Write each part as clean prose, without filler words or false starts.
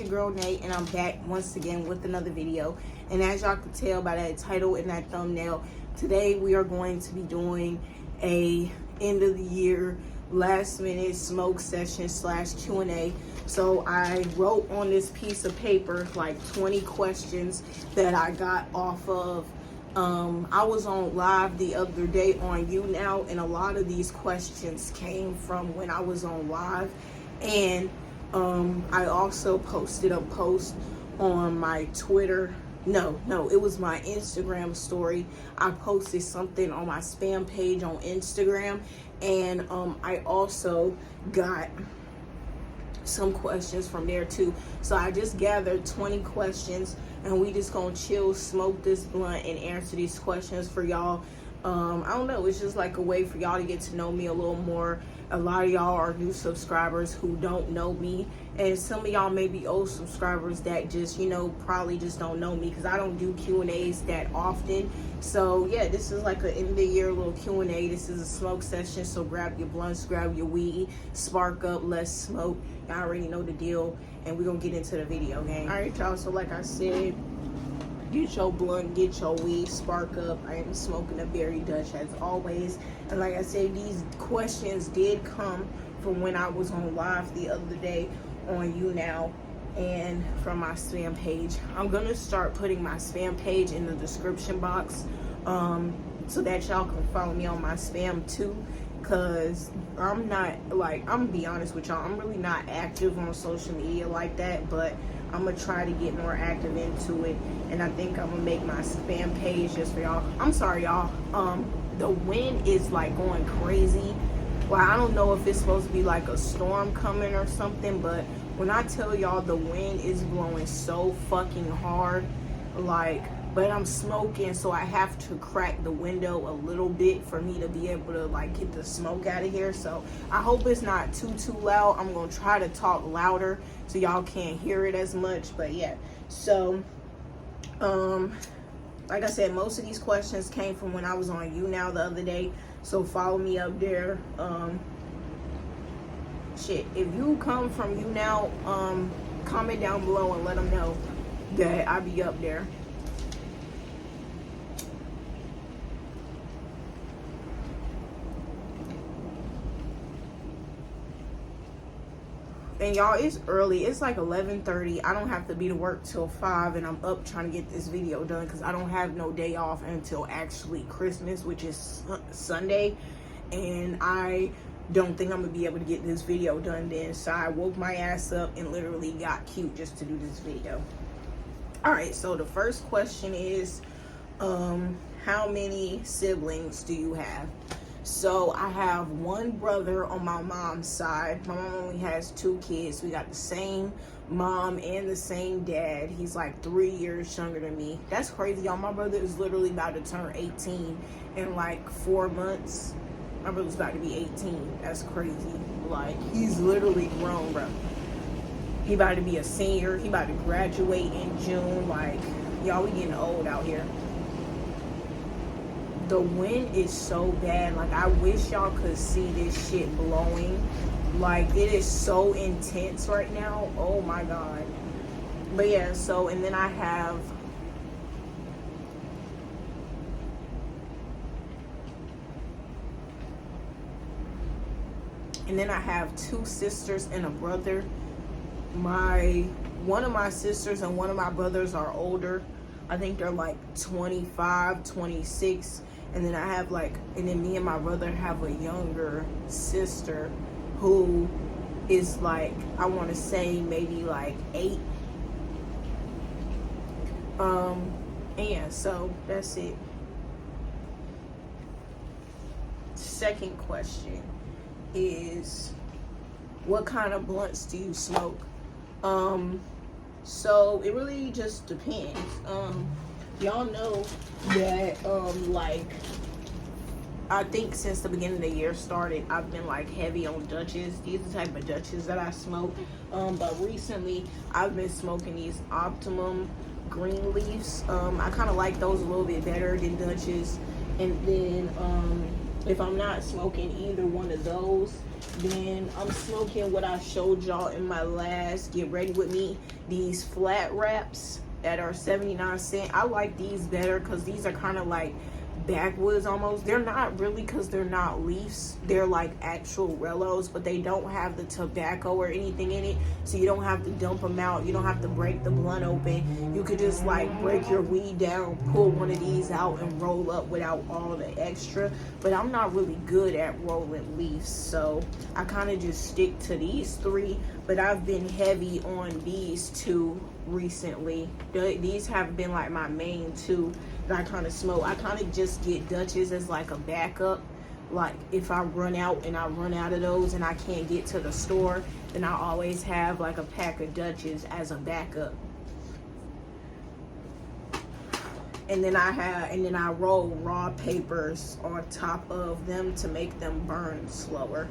your girl Nate, and I'm back once again with another video. And as y'all can tell by that title and that thumbnail, today we are going to be doing a end of the year last minute smoke session / Q&A. So I wrote on this piece of paper like 20 questions that I got off of I was on live the other day on YouNow, and a lot of these questions came from when I was on live. And I also posted a post on my Twitter. No, it was my Instagram story. I posted something on my spam page on Instagram, and I also got some questions from there too. So I just gathered 20 questions, and we just gonna chill, smoke this blunt, and answer these questions for y'all. I don't know, it's just like a way for y'all to get to know me a little more. A lot of y'all are new subscribers who don't know me, and some of y'all may be old subscribers that just, you know, probably just don't know me because I don't do Q&As that often. So yeah, this is like an end of the year little Q&A. This is a smoke session, so grab your blunts, grab your weed, spark up, let's smoke. Y'all already know the deal, and we're gonna get into the video, gang. All right, y'all, so like I said, get your blunt, get your weed, spark up. I am smoking a Berry Dutch as always. And like I said, these questions did come from when I was on live the other day on YouNow and from my spam page. I'm gonna start putting my spam page in the description box so that y'all can follow me on my spam too, because I'm not, like, I'm gonna be honest with y'all, I'm really not active on social media like that, but I'm gonna try to get more active into it, and I think I'm gonna make my spam page just for y'all. I'm sorry, y'all. The wind is like going crazy. Well, I don't know if it's supposed to be like a storm coming or something, but when I tell y'all the wind is blowing so fucking hard, like, but I'm smoking, so I have to crack the window a little bit for me to be able to like get the smoke out of here. So I hope it's not too loud. I'm gonna try to talk louder so y'all can't hear it as much. But yeah, so like I said, most of these questions came from when I was on YouNow the other day, so follow me up there. Shit, if you come from YouNow, comment down below and let them know that I be up there. And y'all, it's early. It's like 11:30. I don't have to be to work till 5, and I'm up trying to get this video done because I don't have no day off until actually Christmas, which is Sunday. And I don't think I'm gonna be able to get this video done then. So I woke my ass up and literally got cute just to do this video. All right, so the first question is, how many siblings do you have? So I have one brother on my mom's side. My mom only has 2 kids. We got the same mom and the same dad. He's like 3 years younger than me. That's crazy, y'all. My brother is literally about to turn 18 in like 4 months. My brother's about to be 18. That's crazy. Like, he's literally grown, bro. He about to be a senior. He about to graduate in June. Like, y'all, we getting old out here. The wind is so bad. Like, I wish y'all could see this shit blowing. Like, it is so intense right now. Oh my god. But yeah, so, and then I have two sisters and a brother. One of my sisters and one of my brothers are older. I think they're like 25, 26. And then I have like, and then me and my brother have a younger sister who is like, I want to say maybe like 8. And yeah, so that's it. Second question is, what kind of blunts do you smoke? So it really just depends. Y'all know that like, I think since the beginning of the year started, I've been like heavy on Dutches. These are the type of Dutches that I smoke. But recently I've been smoking these Optimum green leaves. I kind of like those a little bit better than Dutches. And then if I'm not smoking either one of those, Then I'm smoking what I showed y'all in my last Get Ready With Me. These flat wraps that are 79 cents. I like these better because these are kind of like backwoods almost. They're not really, because they're not leaves, they're like actual Rellos, but they don't have the tobacco or anything in it, so you don't have to dump them out, you don't have to break the blunt open. You could just like break your weed down, pull one of these out and roll up without all the extra. But I'm not really good at rolling leaves, so I kind of just stick to these three. But I've been heavy on these two recently. These have been like my main two that I kind of smoke. I kind of just get Dutches as like a backup. Like if I run out and I run out of those and I can't get to the store, then I always have like a pack of Dutches as a backup. And then I roll raw papers on top of them to make them burn slower.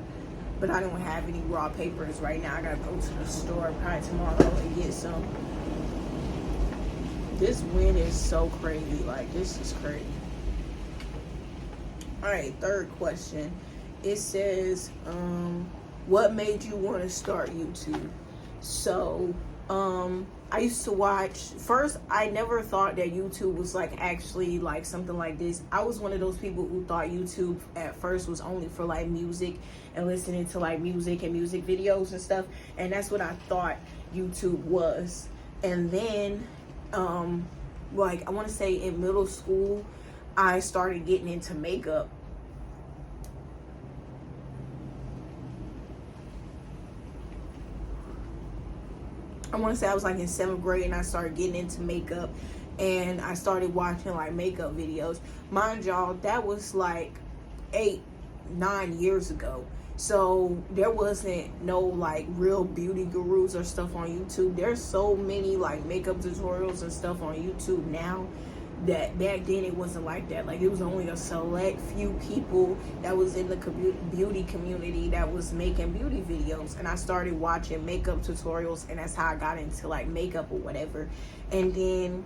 But I don't have any raw papers right now. I gotta go to the store probably tomorrow and get some. This wind is so crazy. Like, this is crazy. Alright, third question. It says, what made you want to start YouTube? So, I used to watch, first, I never thought that YouTube was like actually like something like this. I was one of those people who thought YouTube at first was only for like music and listening to like music and music videos and stuff. And that's what I thought YouTube was. And then, like I want to say in middle school, I started getting into makeup. I want to say I was like in 7th grade and I started getting into makeup and I started watching like makeup videos. Mind y'all, that was like 8-9 years ago. So there wasn't no like real beauty gurus or stuff on YouTube. There's so many like makeup tutorials and stuff on YouTube now that back then it wasn't like that. Like it was only a select few people that was in the beauty community that was making beauty videos, and I started watching makeup tutorials, and that's how I got into like makeup or whatever. And then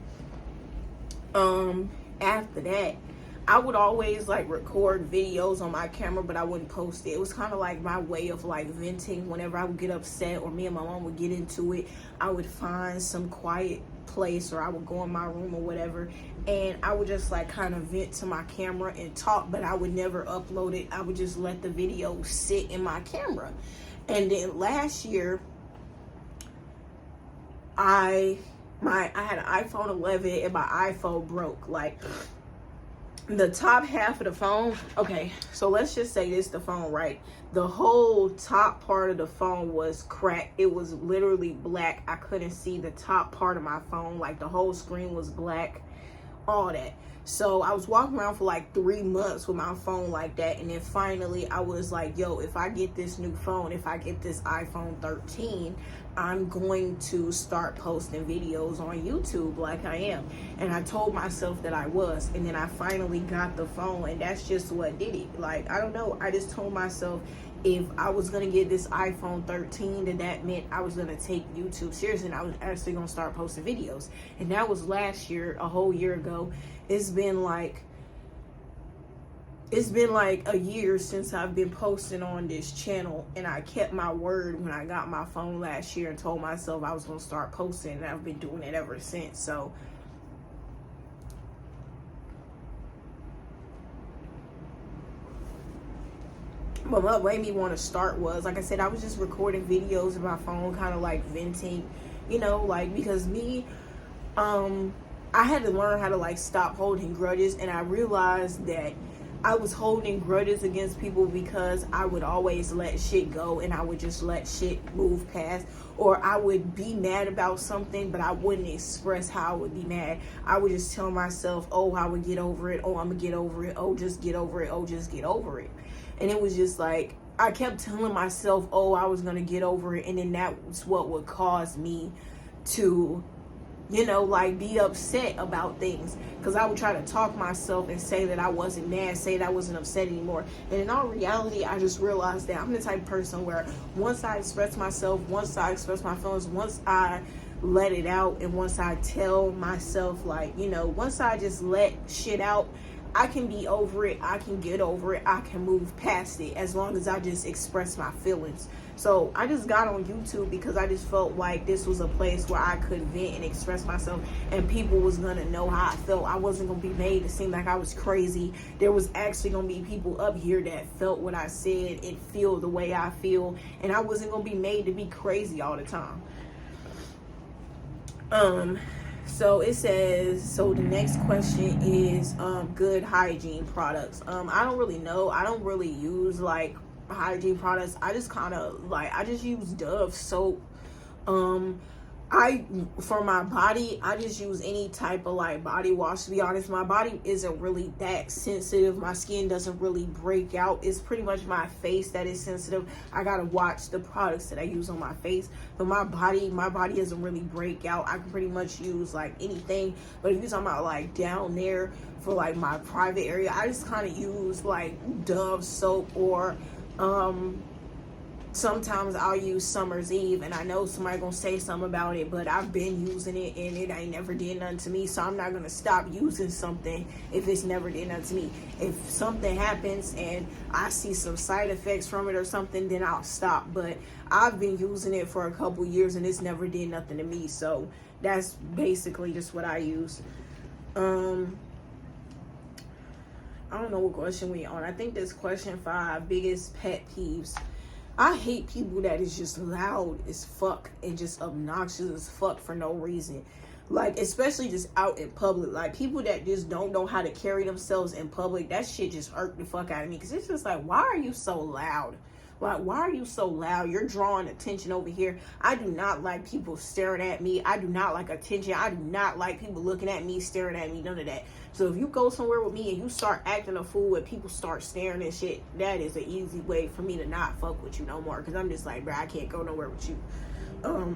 after that, I would always like record videos on my camera, but I wouldn't post it. It was kind of like my way of like venting. Whenever I would get upset or me and my mom would get into it, I would find some quiet place or I would go in my room or whatever, and I would just like kind of vent to my camera and talk, but I would never upload it. I would just let the video sit in my camera. And then last year, I had an iPhone 11 and my iPhone broke. Like the top half of the phone, okay, so let's just say this, the phone, right? The whole top part of the phone was cracked. It was literally black. I couldn't see the top part of my phone. Like the whole screen was black, all that. So I was walking around for like 3 months with my phone like that. And then finally I was like, yo, if I get this new phone, if I get this iPhone 13, I'm going to start posting videos on YouTube like I am. And I told myself that I was. And then I finally got the phone, and that's just what did it. Like, I don't know. I just told myself if I was going to get this iPhone 13, then that meant I was going to take YouTube seriously and I was actually going to start posting videos. And that was last year, a whole year ago. It's been like a year since I've been posting on this channel, and I kept my word when I got my phone last year and told myself I was going to start posting, and I've been doing it ever since. So but what made me want to start was, like I said, I was just recording videos on my phone, kind of like venting, you know, like, because me, I had to learn how to like stop holding grudges. And I realized that I was holding grudges against people because I would always let shit go and I would just let shit move past. Or I would be mad about something, but I wouldn't express how I would be mad. I would just tell myself, oh, I would get over it. Oh, I'm gonna get over it. Oh, just get over it. Oh, just get over it. And it was just like, I kept telling myself, oh, I was gonna get over it. And then that was what would cause me to, you know, like be upset about things, because I would try to talk myself and say that I wasn't mad, say that I wasn't upset anymore. And in all reality, I just realized that I'm the type of person where once I express myself, once I express my feelings, once I let it out, and once I tell myself, like, you know, once I just let shit out, I can be over it, I can get over it, I can move past it, as long as I just express my feelings. So I just got on YouTube because I just felt like this was a place where I could vent and express myself, and people was gonna know how I felt. I wasn't gonna be made to seem like I was crazy. There was actually gonna be people up here that felt what I said and feel the way I feel, and I wasn't gonna be made to be crazy all the time. So it says, so the next question is good hygiene products. I don't really know. I don't really use like hygiene products. I just kind of like, I just use Dove soap. For my body, I just use any type of like body wash. To be honest, my body isn't really that sensitive. My skin doesn't really break out. It's pretty much my face that is sensitive. I gotta watch the products that I use on my face. But my body doesn't really break out. I can pretty much use like anything. But if you're talking about like down there for like my private area, I just kind of use like Dove soap, or sometimes I'll use Summer's Eve, and I know somebody gonna say something about it, but I've been using it and it ain't never did nothing to me. So I'm not gonna stop using something if it's never did nothing to me. If something happens and I see some side effects from it or something, then I'll stop. But I've been using it for a couple years and it's never did nothing to me. So that's basically just what I use. I don't know what question we on. I think this question 5, biggest pet peeves. I hate people that is just loud as fuck and just obnoxious as fuck for no reason. Like, especially just out in public. Like, people that just don't know how to carry themselves in public, that shit just irked the fuck out of me. Because it's just like, why are you so loud? Like, why are you so loud? You're drawing attention over here. I do not like people staring at me. I do not like attention. I do not like people looking at me, staring at me, none of that. So if you go somewhere with me and you start acting a fool and people start staring and shit, that is an easy way for me to not fuck with you no more. Because I'm just like, bro, I can't go nowhere with you.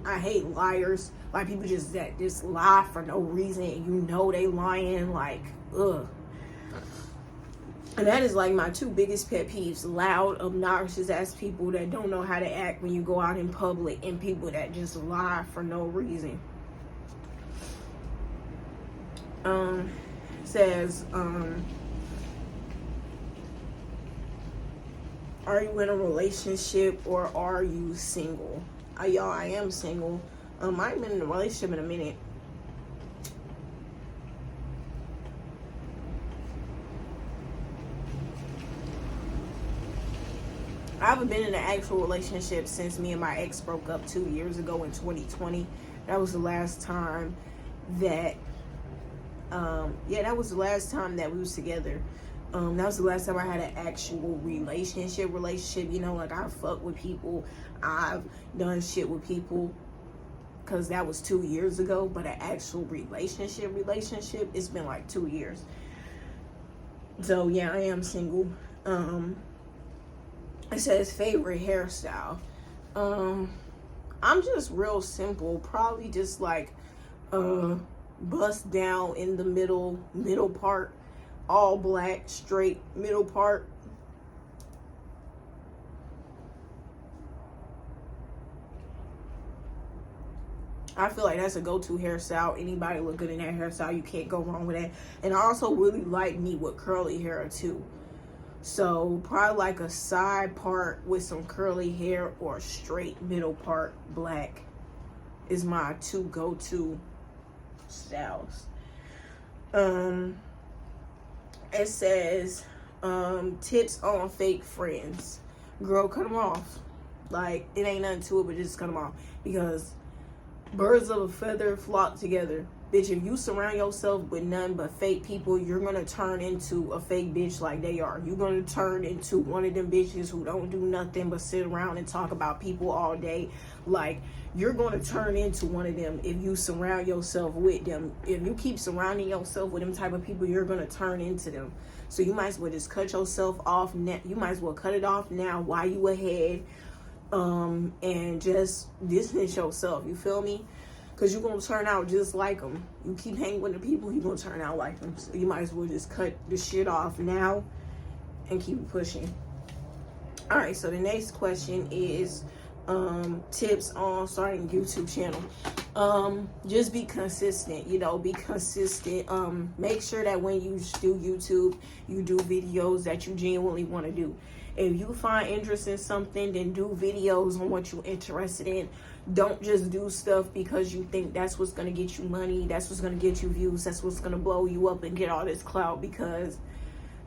I hate liars. Like, people that just lie for no reason and you know they lying. Like, ugh. And that is like my 2 biggest pet peeves: loud, obnoxious ass people that don't know how to act when you go out in public, and people that just lie for no reason. Says, are you in a relationship or are you single? Y'all, I am single. I've been in a relationship in a minute. I haven't been in an actual relationship since me and my ex broke up 2 years ago in 2020. That was the last time that, that was the last time that we was together. That was the last time I had an actual relationship, you know, like I fuck with people, I've done shit with people, because that was 2 years ago, but an actual relationship, it's been like 2 years. So yeah, I am single. It says favorite hairstyle. I'm just real simple, probably just like bust down in the middle part, all black, straight middle part. I feel like that's a go-to hairstyle. Anybody look good in that hairstyle, you can't go wrong with that. And I also really like me with curly hair too. So probably like a side part with some curly hair, or a straight middle part black is my 2 go-to styles. It says tips on fake friends. Girl, cut them off. Like, it ain't nothing to it, but just cut them off, because birds of a feather flock together. Bitch, if you surround yourself with none but fake people, you're gonna turn into a fake bitch like they are. You're gonna turn into one of them bitches who don't do nothing but sit around and talk about people all day. Like, you're gonna turn into one of them if you surround yourself with them. If you keep surrounding yourself with them type of people, you're gonna turn into them. So you might as well just cut yourself off now. You might as well cut it off now while you ahead, and just distance yourself. You feel me? Because you're going to turn out just like them. You keep hanging with the people, you're going to turn out like them. So you might as well just cut the shit off now and keep pushing. All right, so the next question is, tips on starting a YouTube channel. Just be consistent, you know, be consistent. Make sure that when you do YouTube, you do videos that you genuinely want to do. If you find interest in something, then do videos on what you're interested in. Don't just do stuff because you think that's what's going to get you money, that's what's going to get you views, that's what's going to blow you up and get all this clout. Because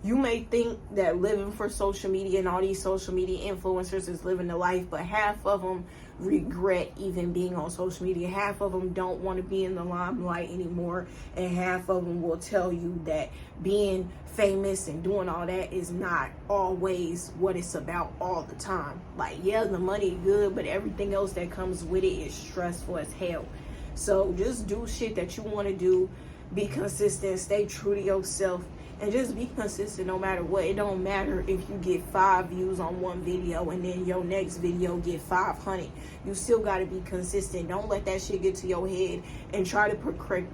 you may think that living for social media and all these social media influencers is living the life, but half of them regret even being on social media. Half of them don't want to be in the limelight anymore, and half of them will tell you that being famous and doing all that is not always what it's about all the time. Like, yeah, the money good, but everything else that comes with it is stressful as hell. So just do shit that you want to do, be consistent, stay true to yourself, and just be consistent no matter what. It don't matter if you get 5 views on one video and then your next video get 500. You still got to be consistent. Don't let that shit get to your head, and try to perfect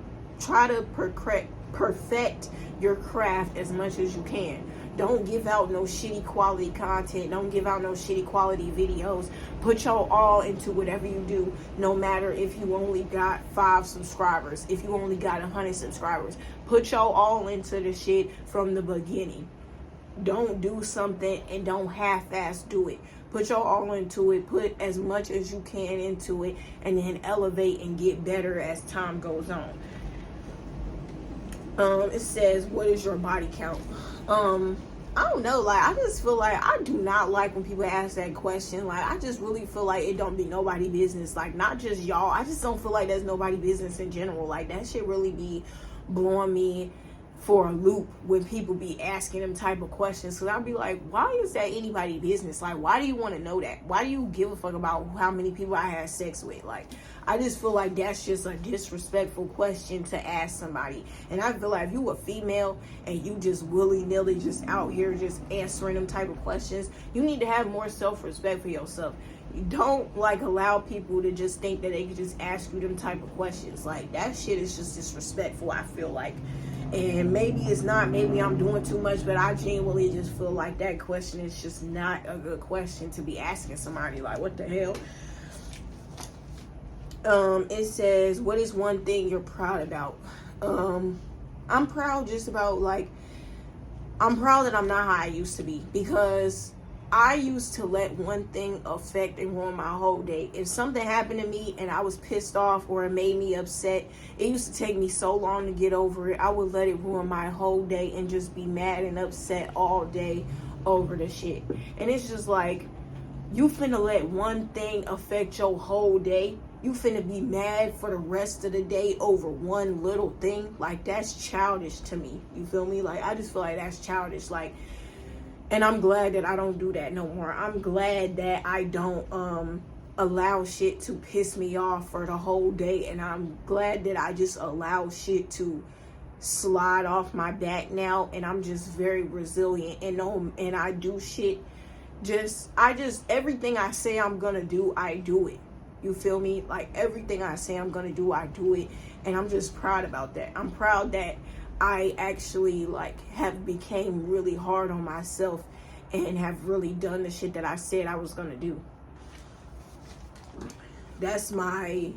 your craft as much as you can. Don't give out no shitty quality content. Don't give out no shitty quality videos. Put your all into whatever you do, no matter if you only got 5 subscribers, if you only got 100 subscribers. Put your all into the shit from the beginning. Don't do something and don't half-ass do it. Put your all into it. Put as much as you can into it, and then elevate and get better as time goes on. It says, what is your body count? I don't know, like, I just feel like I do not like when people ask that question. Like, I just really feel like it don't be nobody business. Like, not just y'all, I just don't feel like that's nobody business in general. Like, that shit really be blowing me for a loop when people be asking them type of questions. Because I'll be like, why is that anybody business? Like, why do you want to know that? Why do you give a fuck about how many people I had sex with? Like, I just feel like that's just a disrespectful question to ask somebody. And I feel like if you a female and you just willy-nilly just out here just answering them type of questions, you need to have more self-respect for yourself. You don't, like, allow people to just think that they can just ask you them type of questions. Like, that shit is just disrespectful, I feel like. And maybe it's not, maybe I'm doing too much, but I genuinely just feel like that question is just not a good question to be asking somebody. Like, what the hell? It says, what is one thing you're proud about? I'm proud just about, like, I'm proud that I'm not how I used to be, because I used to let one thing affect and ruin my whole day. If something happened to me and I was pissed off or it made me upset, it used to take me so long to get over it. I would let it ruin my whole day and just be mad and upset all day over the shit. And it's just like, you finna let one thing affect your whole day? You finna be mad for the rest of the day over one little thing? Like, that's childish to me. You feel me? Like, I just feel like that's childish. Like, and I'm glad that I don't do that no more. I'm glad that I don't allow shit to piss me off for the whole day. And I'm glad that I just allow shit to slide off my back now. And I'm just very resilient. And I do shit. Everything I say I'm gonna do, I do it. You feel me? Like, everything I say I'm gonna do, I do it. And I'm just proud about that. I'm proud that I actually, like, have became really hard on myself and have really done the shit that I said I was gonna do. That's my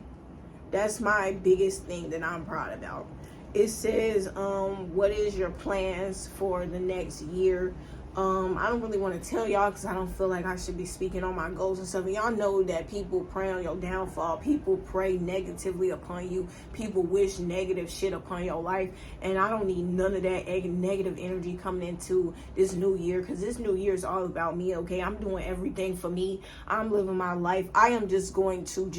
biggest thing that I'm proud about. It says, what is your plans for the next year? I don't really want to tell y'all because I don't feel like I should be speaking on my goals and stuff. And y'all know that people pray on your downfall. People pray negatively upon you. People wish negative shit upon your life. And I don't need none of that negative energy coming into this new year, because this new year is all about me, okay? I'm doing everything for me. I'm living my life. I am just going to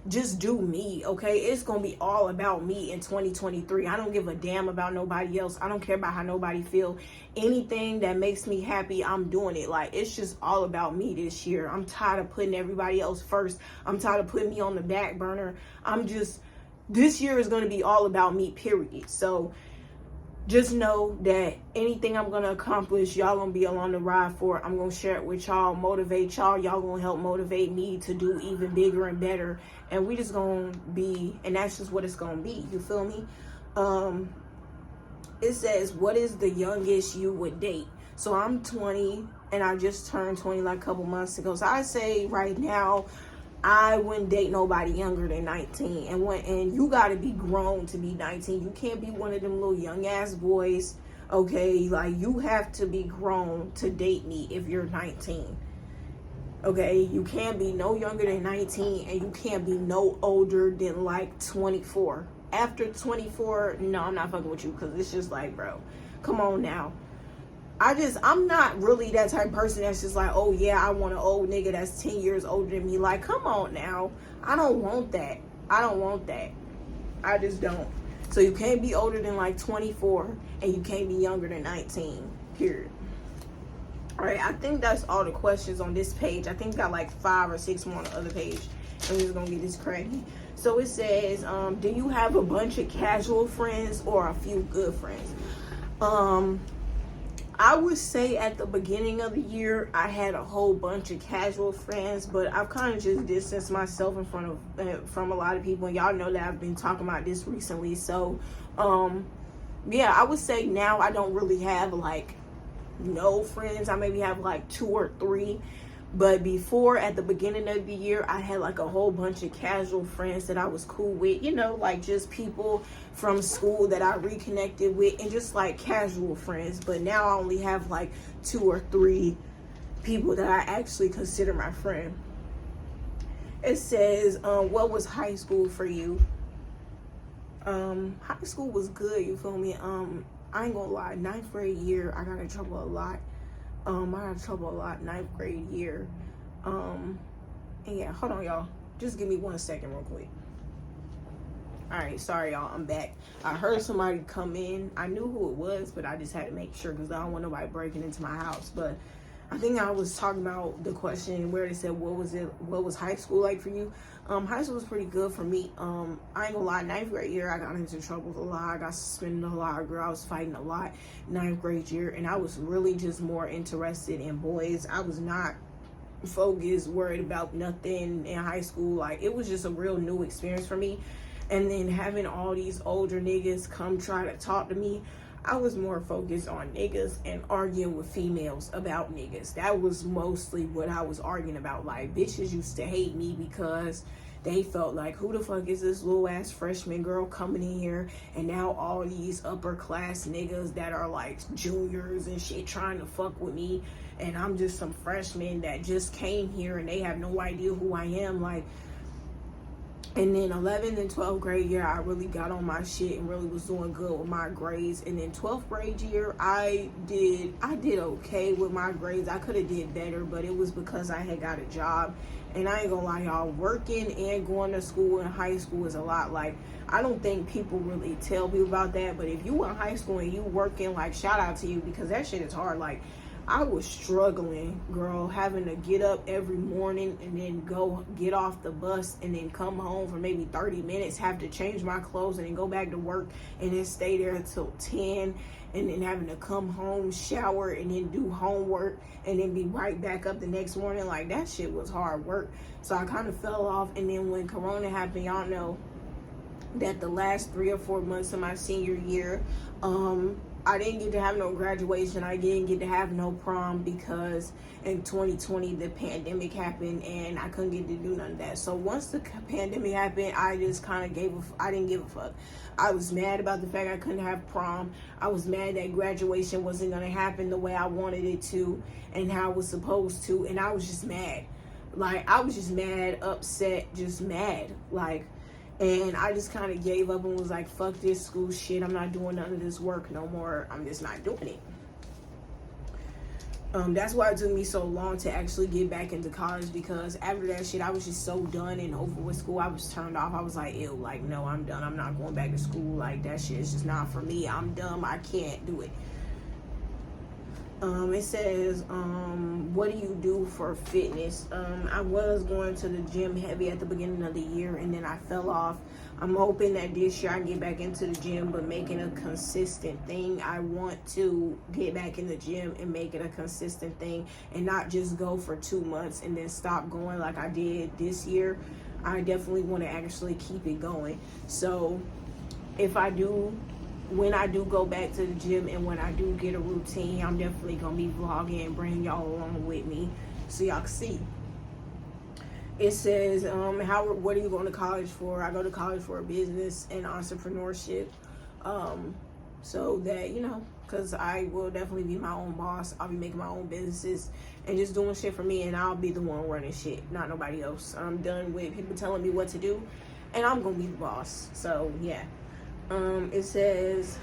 just do me, okay? It's gonna be all about me in 2023. I don't give a damn about nobody else. I don't care about how nobody feel. Anything that makes me happy, I'm doing it. Like, it's just all about me this year. I'm tired of putting everybody else first. I'm tired of putting me on the back burner. This year is gonna be all about me, period. So just know that anything I'm going to accomplish, y'all going to be along the ride for it. I'm going to share it with y'all, motivate y'all. Y'all going to help motivate me to do even bigger and better. And we just going to be, and that's just what it's going to be. You feel me? It says, what is the youngest you would date? So I'm 20. and I just turned 20 like a couple months ago. So I say right now, I wouldn't date nobody younger than 19. And you gotta be grown to be 19. You can't be one of them little young ass boys. Okay, like you have to be grown to date me if you're 19. Okay, you can't be no younger than 19, and you can't be no older than like 24. After 24, no, I'm not fucking with you, because it's just like, bro, come on now. I'm not really that type of person that's just like, oh yeah, I want an old nigga that's 10 years older than me. Like, come on now. I don't want that. I don't want that. I just don't. So you can't be older than like 24, and you can't be younger than 19, period. All right, I think that's all the questions on this page. I think got like 5 or 6 more on the other page. And we're just gonna get this cracking. So it says, do you have a bunch of casual friends or a few good friends? I would say at the beginning of the year, I had a whole bunch of casual friends, but I've kind of just distanced myself from a lot of people. And y'all know that I've been talking about this recently. So, yeah, I would say now I don't really have like no friends. I maybe have like 2 or 3. But before, at the beginning of the year, I had like a whole bunch of casual friends that I was cool with, you know, like just people from school that I reconnected with, and just like casual friends. But now I only have like 2 or 3 people that I actually consider my friend. It says, what was high school for you? High school was good, you feel me? I ain't gonna lie, 9th grade year, I got in trouble a lot. I got in trouble a lot 9th grade year. And yeah, hold on, y'all. Just give me 1 second real quick. All right, sorry, y'all. I'm back. I heard somebody come in. I knew who it was, but I just had to make sure because I don't want nobody breaking into my house. But I think I was talking about the question where they said, what was high school like for you? High school was pretty good for me. I ain't gonna lie, 9th grade year, I got into trouble a lot. I got suspended a lot. Girl, I was fighting a lot 9th grade year, and I was really just more interested in boys. I was not focused, worried about nothing in high school. Like, it was just a real new experience for me. And then having all these older niggas come try to talk to me, I was more focused on niggas and arguing with females about niggas. That was mostly what I was arguing about. Like, bitches used to hate me because they felt like, who the fuck is this little ass freshman girl coming in here? And now all these upper class niggas that are like juniors and shit trying to fuck with me. And I'm just some freshman that just came here and they have no idea who I am. Like, and then 11th and 12th grade year, I really got on my shit and really was doing good with my grades. And then 12th grade year, I did okay with my grades. I could have did better, but it was because I had got a job. And I ain't gonna lie, y'all, working and going to school in high school is a lot. Like, I don't think people really tell people about that. But if you in high school and you working, like, shout out to you, because that shit is hard. Like, I was struggling, girl, having to get up every morning and then go get off the bus and then come home for maybe 30 minutes, have to change my clothes and then go back to work and then stay there until 10, and then having to come home, shower, and then do homework and then be right back up the next morning. Like, that shit was hard work. So I kind of fell off. And then when Corona happened, y'all know that the last 3 or 4 months of my senior year, I didn't get to have no graduation. I didn't get to have no prom because in 2020 the pandemic happened and I couldn't get to do none of that. So once the pandemic happened, I just kind of I didn't give a fuck. I was mad about the fact I couldn't have prom. I was mad that graduation wasn't going to happen the way I wanted it to and how it was supposed to. And I was just mad. Like, I was just mad, upset, just mad. Like, and I just kind of gave up and was like, fuck this school shit. I'm not doing none of this work no more. I'm just not doing it. That's why it took me so long to actually get back into college, because after that shit, I was just so done and over with school. I was turned off. I was like, ew, like, no, I'm done. I'm not going back to school. Like, that shit is just not for me. I'm dumb. I can't do it. It says, what do you do for fitness? I was going to the gym heavy at the beginning of the year, and then I fell off. I'm hoping that this year I get back into the gym, but making a consistent thing. I want to get back in the gym and make it a consistent thing and not just go for 2 months and then stop going like I did this year. I definitely want to actually keep it going. So if I do when I do go back to the gym and when I do get a routine, I'm definitely gonna be vlogging and bring y'all along with me so y'all can see. It says, what are you going to college for? I go to college for business and entrepreneurship. So that, you know, because I will definitely be my own boss. I'll be making my own businesses and just doing shit for me, and I'll be the one running shit, not nobody else. I'm done with people telling me what to do, and I'm gonna be the boss. So yeah. It says,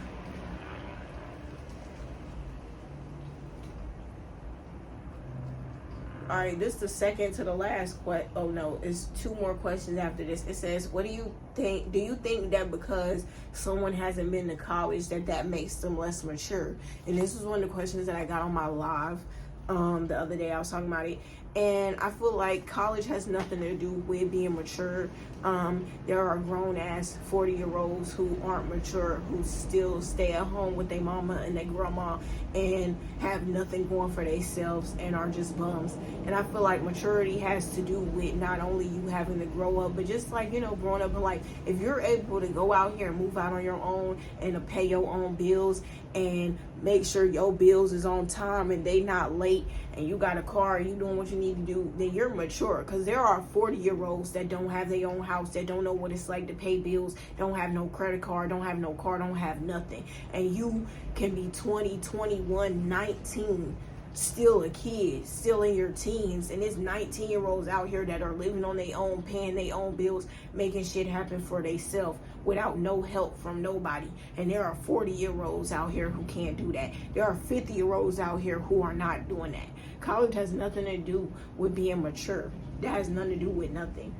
all right, this is the second to the last question. Oh no, it's 2 more questions after this. It says, what do you think? Do you think that because someone hasn't been to college that makes them less mature? And this is one of the questions that I got on my live the other day. I was talking about it, and I feel like college has nothing to do with being mature. There are grown-ass 40-year-olds who aren't mature, who still stay at home with their mama and their grandma and have nothing going for themselves and are just bums. And I feel like maturity has to do with not only you having to grow up, but just like, you know, growing up in life. If you're able to go out here and move out on your own and to pay your own bills and make sure your bills is on time and they not late, and you got a car and you doing what you need to do, then you're mature. Because there are 40-year-olds that don't have their own house, that don't know what it's like to pay bills, don't have no credit card, don't have no car, don't have nothing. And you can be 20, 21, 19, still a kid, still in your teens, and there's 19-year-olds out here that are living on their own, paying their own bills, making shit happen for themselves without no help from nobody. And there are 40-year-olds out here who can't do that. There are 50-year-olds out here who are not doing that. College has nothing to do with being mature. That has nothing to do with nothing.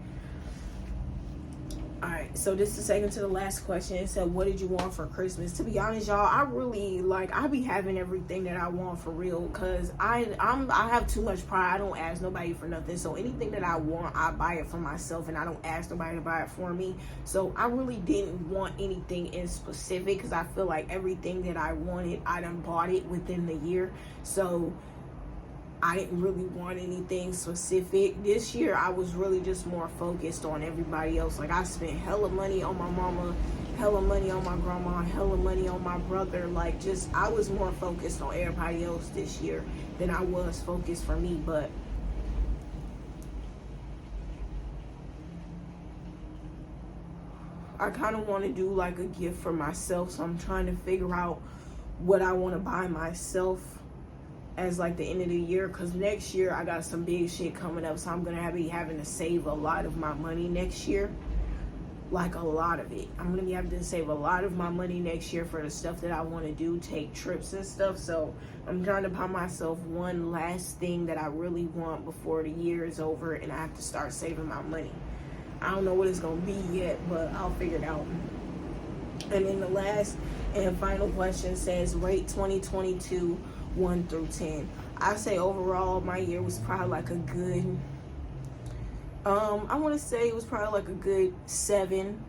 Alright, so this is the second to the last question. It said, what did you want for Christmas? To be honest, y'all, I be having everything that I want for real, because I have too much pride. I don't ask nobody for nothing. So anything that I want, I buy it for myself, and I don't ask nobody to buy it for me. So I really didn't want anything in specific, because I feel like everything that I wanted, I done bought it within the year. So I didn't really want anything specific. This year, I was really just more focused on everybody else. Like, I spent hella money on my mama, hella money on my grandma, hella money on my brother. Like, just, I was more focused on everybody else this year than I was focused for me. But I kind of want to do like a gift for myself. So I'm trying to figure out what I want to buy myself as like the end of the year, because next year I got some big shit coming up, so I'm gonna be having to save a lot of my money next year. Like, a lot of it. I'm gonna be having to save a lot of my money next year for the stuff that I want to do, take trips and stuff. So I'm trying to buy myself one last thing that I really want before the year is over, and I have to start saving my money. I don't know what it's gonna be yet, but I'll figure it out. And then the last and final question says, rate 2022 1 through 10. I say overall my year was probably like a good, I want to say it was probably like a good 7.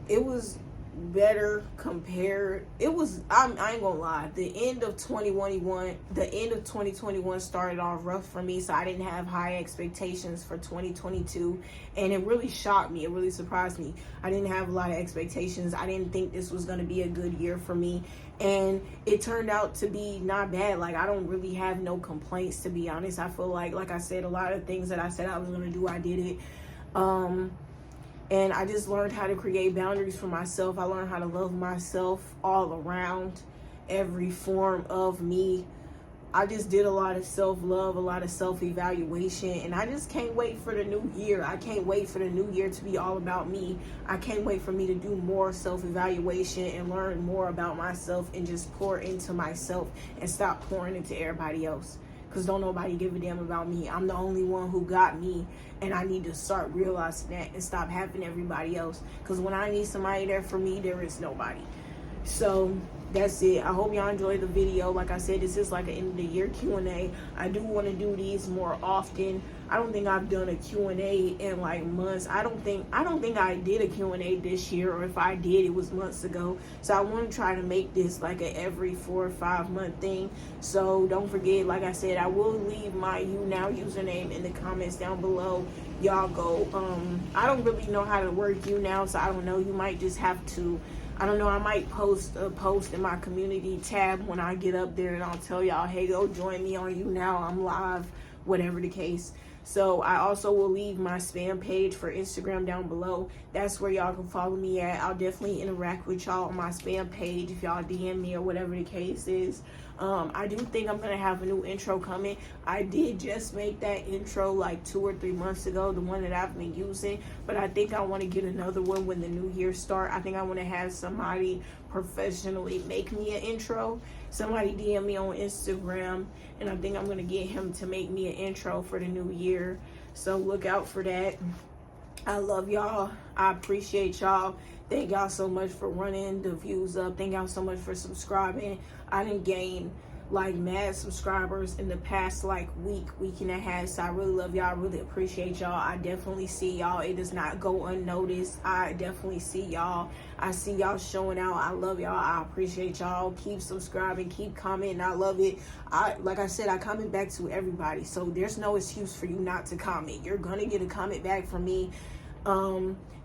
It was better compared. It was, I ain't gonna lie, the end of 2021 started off rough for me, so I didn't have high expectations for 2022, and it really shocked me. It really surprised me. I didn't have a lot of expectations. I didn't think this was going to be a good year for me, and it turned out to be not bad. Like, I don't really have no complaints, to be honest. I feel like I said, a lot of things that I said I was going to do, I did it. And I just learned how to create boundaries for myself. I learned how to love myself all around, every form of me. I just did a lot of self-love, a lot of self-evaluation, and I just can't wait for the new year. I can't wait for the new year to be all about me. I can't wait for me to do more self-evaluation and learn more about myself and just pour into myself and stop pouring into everybody else. Because don't nobody give a damn about me. I'm the only one who got me, and I need to start realizing that and stop having everybody else. Because when I need somebody there for me, there is nobody. So that's it. I hope y'all enjoyed the video. Like I said, this is like an end of the year Q&A. I do want to do these more often. I don't think I've done a Q&A in like months. I don't think I did a Q&A this year, or if I did, it was months ago. So I want to try to make this like a every 4 or 5 month thing. So don't forget, like I said, I will leave my YouNow username in the comments down below. Y'all go. I don't really know how to work YouNow, so I don't know. You might just have to, I don't know, I might post a post in my community tab when I get up there, and I'll tell y'all, hey, go join me on YouNow, I'm live, whatever the case. So I also will leave my spam page for Instagram down below. That's where y'all can follow me at. I'll definitely interact with y'all on my spam page if y'all DM me or whatever the case is. I do think I'm gonna have a new intro coming. I did just make that intro like 2 or 3 months ago, the one that I've been using, but I think I want to get another one when the new year start. I think I want to have somebody professionally make me an intro. Somebody DM me on Instagram, and I think I'm gonna get him to make me an intro for the new year. So look out for that. I love y'all. I appreciate y'all. Thank y'all so much for running the views up. Thank y'all so much for subscribing. I didn't gain like mad subscribers in the past like week and a half. So I really love y'all. I really appreciate y'all. I definitely see y'all. It does not go unnoticed. I definitely see y'all. I see y'all showing out. I love y'all. I appreciate y'all. Keep subscribing. Keep commenting. I love it. Like I said, I comment back to everybody. So there's no excuse for you not to comment. You're gonna get a comment back from me.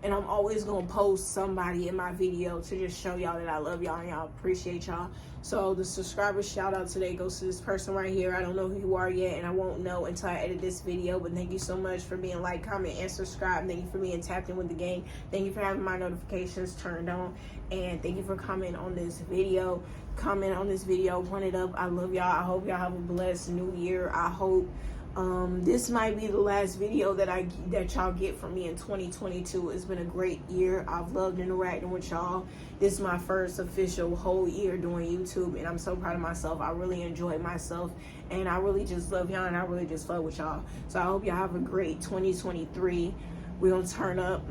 And I'm always gonna post somebody in my video to just show y'all that I love y'all and y'all appreciate y'all. So the subscriber shout out today goes to this person right here. I don't know who you are yet, and I won't know until I edit this video, but thank you so much for being like, comment, and subscribe. Thank you for being tapped in with the game. Thank you for having my notifications turned on, and thank you for commenting on this video. Comment on this video, run it up. I love y'all. I hope y'all have a blessed new year. I hope this might be the last video that y'all get from me in 2022. It's been a great year. I've loved interacting with y'all. This is my first official whole year doing YouTube, and I'm so proud of myself. I really enjoyed myself, and I really just love y'all, and I really just fuck with y'all. So I hope y'all have a great 2023. We're gonna turn up.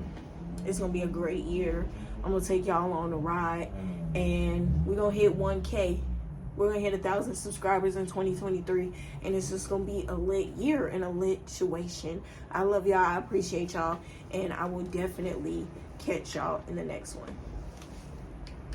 It's gonna be a great year. I'm gonna take y'all on the ride, and we're gonna hit 1K. We're gonna hit 1,000 subscribers in 2023, and it's just gonna be a lit year and a lit situation. I love y'all. I appreciate y'all, and I will definitely catch y'all in the next one.